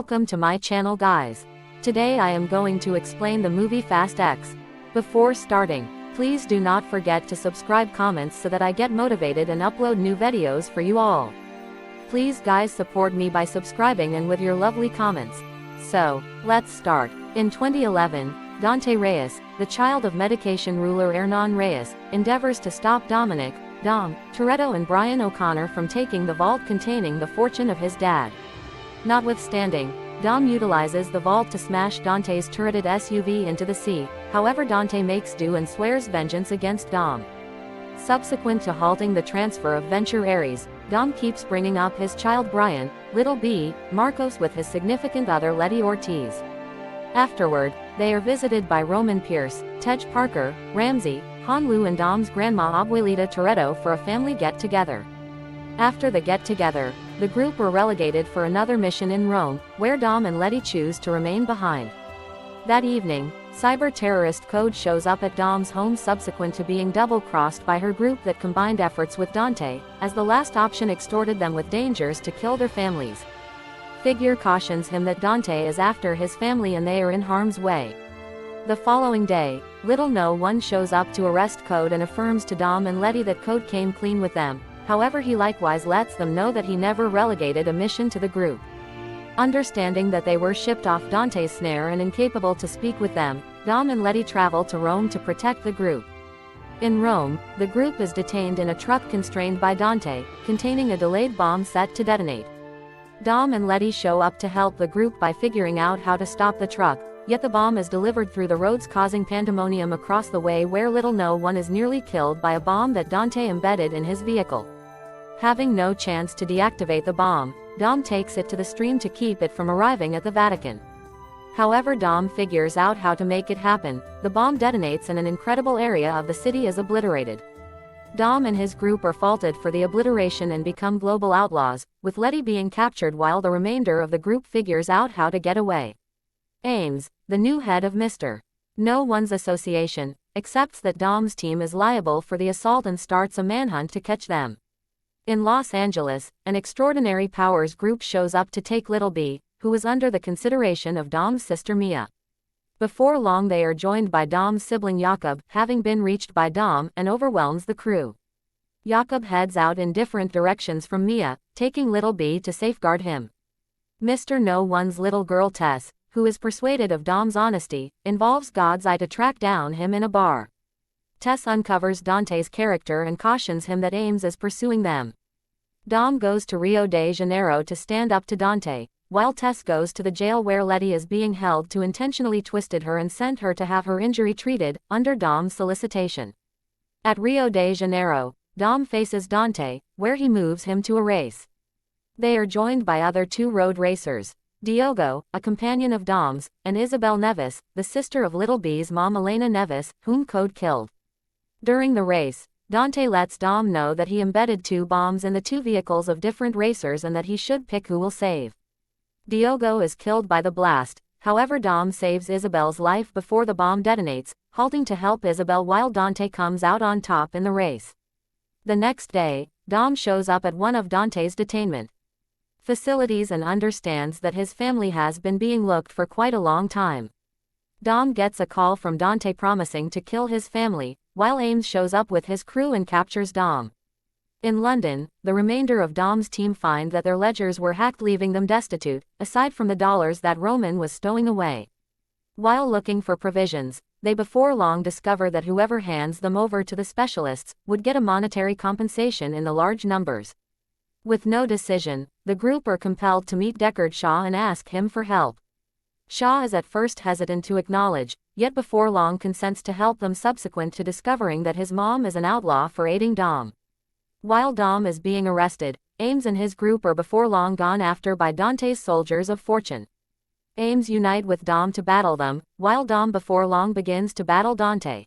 Welcome to my channel, guys. Today I am going to explain the movie Fast X. Before starting, please do not forget to subscribe, comments so that I get motivated and upload new videos for you all. Please guys support me by subscribing and with your lovely comments. So, let's start. In 2011, Dante Reyes, the child of medication ruler Hernan Reyes, endeavors to stop Dominic, Dom, Toretto and Brian O'Connor from taking the vault containing the fortune of his dad. Notwithstanding, Dom utilizes the vault to smash Dante's turreted SUV into the sea. However, Dante makes do and swears vengeance against Dom. Subsequent to halting the transfer of Venture Aries, Dom keeps bringing up his child Brian, Little B, Marcos with his significant other Letty Ortiz. Afterward, they are visited by Roman Pierce, Tej Parker, Ramsey, Hanlu and Dom's grandma Abuelita Toretto for a family get-together. After the get-together, the group were relegated for another mission in Rome, where Dom and Letty choose to remain behind. That evening, cyber-terrorist Code shows up at Dom's home subsequent to being double-crossed by her group that combined efforts with Dante, as the last option extorted them with dangers to kill their families. Figure cautions him that Dante is after his family and they are in harm's way. The following day, Little No One shows up to arrest Code and affirms to Dom and Letty that Code came clean with them. However, he likewise lets them know that he never relegated a mission to the group. Understanding that they were shipped off Dante's snare and incapable to speak with them, Dom and Letty travel to Rome to protect the group. In Rome, the group is detained in a truck constrained by Dante, containing a delayed bomb set to detonate. Dom and Letty show up to help the group by figuring out how to stop the truck, yet the bomb is delivered through the roads, causing pandemonium across the way, where Little No One is nearly killed by a bomb that Dante embedded in his vehicle. Having no chance to deactivate the bomb, Dom takes it to the stream to keep it from arriving at the Vatican. However, Dom figures out how to make it happen. The bomb detonates and an incredible area of the city is obliterated. Dom and his group are faulted for the obliteration and become global outlaws, with Letty being captured while the remainder of the group figures out how to get away. Ames, the new head of Mr. No One's association, accepts that Dom's team is liable for the assault and starts a manhunt to catch them. In Los Angeles, an Extraordinary Powers group shows up to take Little B, who is under the consideration of Dom's sister Mia. Before long they are joined by Dom's sibling Jakob, having been reached by Dom, and overwhelms the crew. Jakob heads out in different directions from Mia, taking Little B to safeguard him. Mr. No One's little girl Tess, who is persuaded of Dom's honesty, involves God's Eye to track down him in a bar. Tess uncovers Dante's character and cautions him that Ames is pursuing them. Dom goes to Rio de Janeiro to stand up to Dante, while Tess goes to the jail where Letty is being held to intentionally twisted her and sent her to have her injury treated, under Dom's solicitation. At Rio de Janeiro, Dom faces Dante, where he moves him to a race. They are joined by other two road racers, Diogo, a companion of Dom's, and Isabel Neves, the sister of Little B's mom Elena Neves, whom Code killed. During the race, Dante lets Dom know that he embedded two bombs in the two vehicles of different racers and that he should pick who will save. Diogo is killed by the blast, however Dom saves Isabel's life before the bomb detonates, halting to help Isabel while Dante comes out on top in the race. The next day, Dom shows up at one of Dante's detainment facilities and understands that his family has been being looked for quite a long time. Dom gets a call from Dante promising to kill his family, while Ames shows up with his crew and captures Dom. In London, the remainder of Dom's team find that their ledgers were hacked, leaving them destitute, aside from the dollars that Roman was stowing away. While looking for provisions, they before long discover that whoever hands them over to the specialists would get a monetary compensation in the large numbers. With no decision, the group are compelled to meet Deckard Shaw and ask him for help. Shaw is at first hesitant to acknowledge, yet before long consents to help them subsequent to discovering that his mom is an outlaw for aiding Dom. While Dom is being arrested, Ames and his group are before long gone after by Dante's soldiers of fortune. Ames unite with Dom to battle them, while Dom before long begins to battle Dante.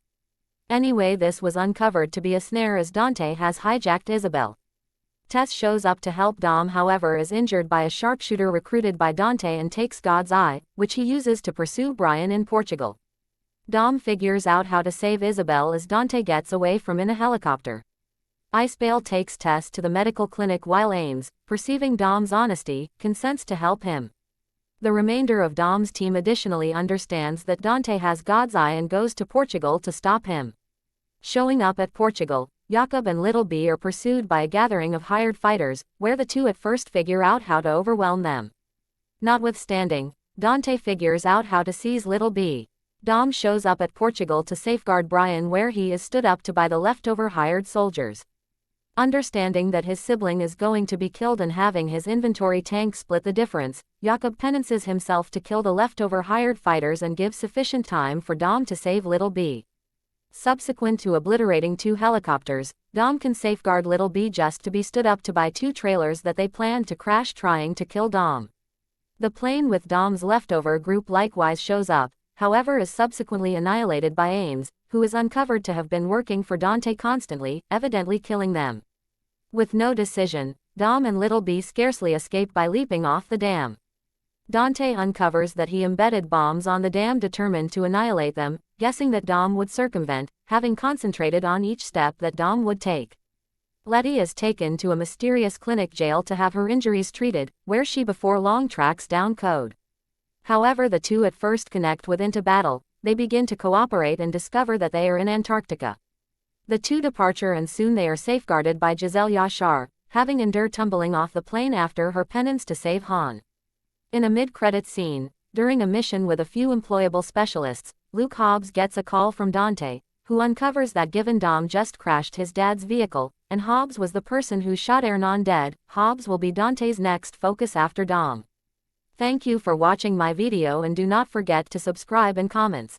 Anyway, this was uncovered to be a snare as Dante has hijacked Isabel. Tess shows up to help Dom, however is injured by a sharpshooter recruited by Dante and takes God's Eye, which he uses to pursue Brian in Portugal. Dom figures out how to save Isabel as Dante gets away from in a helicopter. Icebale takes Tess to the medical clinic while Ames, perceiving Dom's honesty, consents to help him. The remainder of Dom's team additionally understands that Dante has God's eye and goes to Portugal to stop him. Showing up at Portugal, Jakob and Little B are pursued by a gathering of hired fighters, where the two at first figure out how to overwhelm them. Notwithstanding, Dante figures out how to seize Little B. Dom shows up at Portugal to safeguard Brian, where he is stood up to by the leftover hired soldiers. Understanding that his sibling is going to be killed and having his inventory tank split the difference, Jakob penances himself to kill the leftover hired fighters and give sufficient time for Dom to save Little B. Subsequent to obliterating 2 helicopters, Dom can safeguard Little B just to be stood up to by 2 trailers that they plan to crash trying to kill Dom. The plane with Dom's leftover group likewise shows up, however is subsequently annihilated by Ames, who is uncovered to have been working for Dante constantly, evidently killing them. With no decision, Dom and Little B scarcely escape by leaping off the dam. Dante uncovers that he embedded bombs on the dam determined to annihilate them, guessing that Dom would circumvent, having concentrated on each step that Dom would take. Letty is taken to a mysterious clinic jail to have her injuries treated, where she before long tracks down Code. However, the two at first connect with into battle. They begin to cooperate and discover that they are in Antarctica. The two departure and soon they are safeguarded by Giselle Yashar, having endured tumbling off the plane after her penance to save Han. In a mid-credit scene, during a mission with a few employable specialists, Luke Hobbs gets a call from Dante, who uncovers that given Dom just crashed his dad's vehicle, and Hobbs was the person who shot Hernan dead. Hobbs will be Dante's next focus after Dom. Thank you for watching my video and do not forget to subscribe and comments.